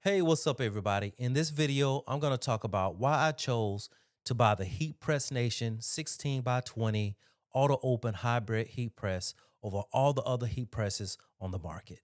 Hey, what's up, everybody? In this video, I'm going to talk about why I chose to buy the Heat Press Nation 16 by 20 auto open hybrid heat press over all the other heat presses on the market.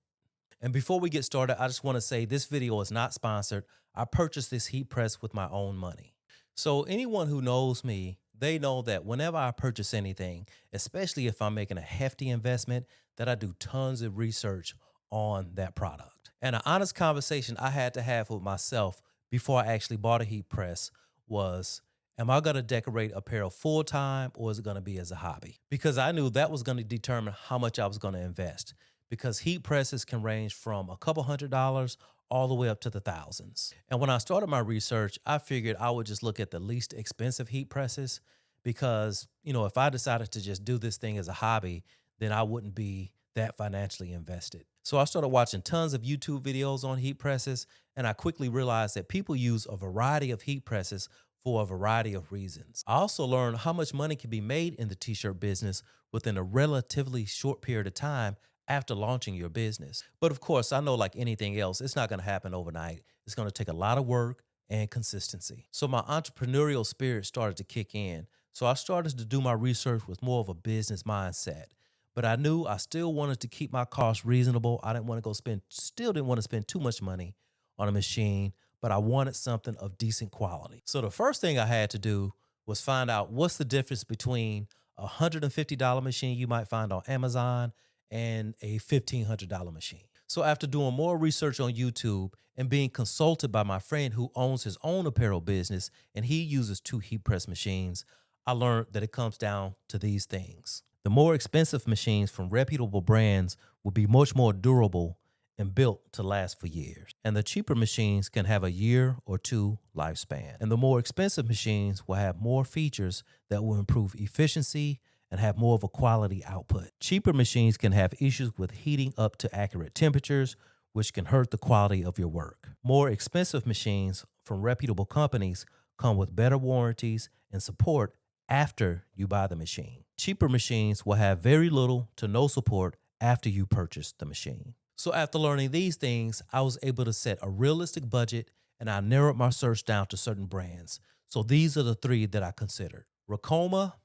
And before we get started, I just want to say this video is not sponsored. I purchased this heat press with my own money. So anyone who knows me, they know that whenever I purchase anything, especially if I'm making a hefty investment, that I do tons of research on that product. And an honest conversation I had to have with myself before I actually bought a heat press was, am I going to decorate apparel full time or is it going to be as a hobby? Because I knew that was going to determine how much I was going to invest. Because heat presses can range from a couple $100s all the way up to the thousands. And when I started my research, I figured I would just look at the least expensive heat presses because, if I decided to just do this thing as a hobby, then I wouldn't be that financially invested. So I started watching tons of YouTube videos on heat presses, and I quickly realized that people use a variety of heat presses for a variety of reasons. I also learned how much money can be made in the t-shirt business within a relatively short period of time after launching your business. But of course, I know like anything else, it's not going to happen overnight. It's going to take a lot of work and consistency. So my entrepreneurial spirit started to kick in. So I started to do my research with more of a business mindset. But I knew I still wanted to keep my costs reasonable. I didn't want to still didn't want to spend too much money on a machine, but I wanted something of decent quality. So the first thing I had to do was find out what's the difference between a $150 machine you might find on Amazon and a $1,500 machine. So after doing more research on YouTube and being consulted by my friend who owns his own apparel business and he uses two heat press machines, I learned that it comes down to these things. The more expensive machines from reputable brands will be much more durable and built to last for years. And the cheaper machines can have a year or two lifespan. And the more expensive machines will have more features that will improve efficiency and have more of a quality output. Cheaper machines can have issues with heating up to accurate temperatures, which can hurt the quality of your work. More expensive machines from reputable companies come with better warranties and support after you buy the machine. Cheaper machines will have very little to no support after you purchase the machine. So after learning these things, I was able to set a realistic budget and I narrowed my search down to certain brands. So these are the three that I considered: Racoma,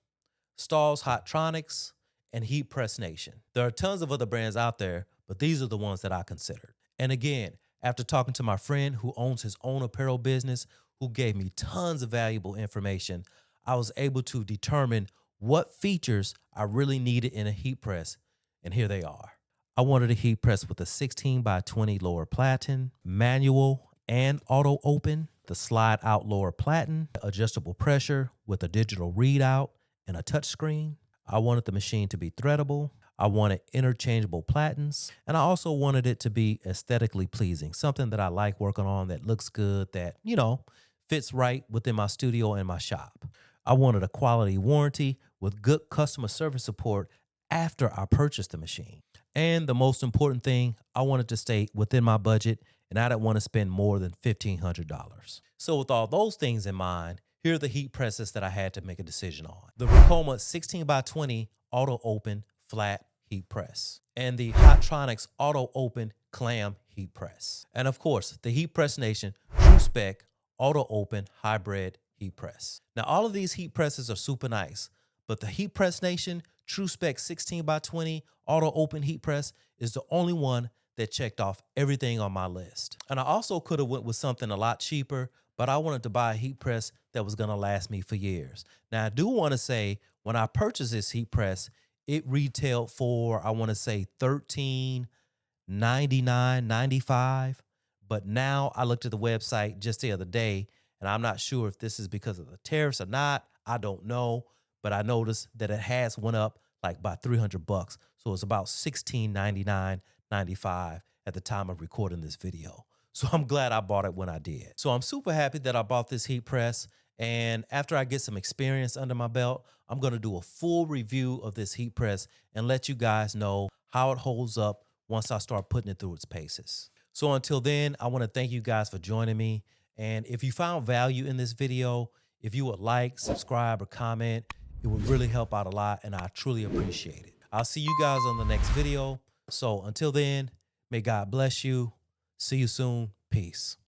Stahl's Hottronics, and Heat Press Nation. There are tons of other brands out there, but these are the ones that I considered. And again, after talking to my friend who owns his own apparel business, who gave me tons of valuable information, I was able to determine what features I really needed in a heat press, and here they are. I wanted a heat press with a 16 by 20 lower platen, manual and auto open, the slide out lower platen, adjustable pressure with a digital readout and a touch screen. I wanted the machine to be threadable. I wanted interchangeable platens, and I also wanted it to be aesthetically pleasing, something that I like working on, that looks good, that, fits right within my studio and my shop. I wanted a quality warranty with good customer service support after I purchased the machine. And the most important thing, I wanted to stay within my budget and I didn't want to spend more than $1,500. So with all those things in mind, here are the heat presses that I had to make a decision on. The Racoma 16 by 20 auto open flat heat press and the Hottronics auto open clam heat press. And of course, the Heat Press Nation TrueSpec auto open hybrid heat press. Now, all of these heat presses are super nice, but the Heat Press Nation TrueSpec 16 by 20 auto open heat press is the only one that checked off everything on my list. And I also could have went with something a lot cheaper, but I wanted to buy a heat press that was going to last me for years. Now, I do want to say when I purchased this heat press, it retailed for, I want to say $13.99.95. But now I looked at the website just the other day, and I'm not sure if this is because of the tariffs or not. I don't know, but I noticed that it has went up like by $300. So it's about $16.99.95 at the time of recording this video. So I'm glad I bought it when I did. So I'm super happy that I bought this heat press. And after I get some experience under my belt, I'm going to do a full review of this heat press and let you guys know how it holds up once I start putting it through its paces. So until then, I want to thank you guys for joining me. And if you found value in this video, if you would like, subscribe, or comment, it would really help out a lot, and I truly appreciate it. I'll see you guys on the next video. So until then, may God bless you. See you soon. Peace.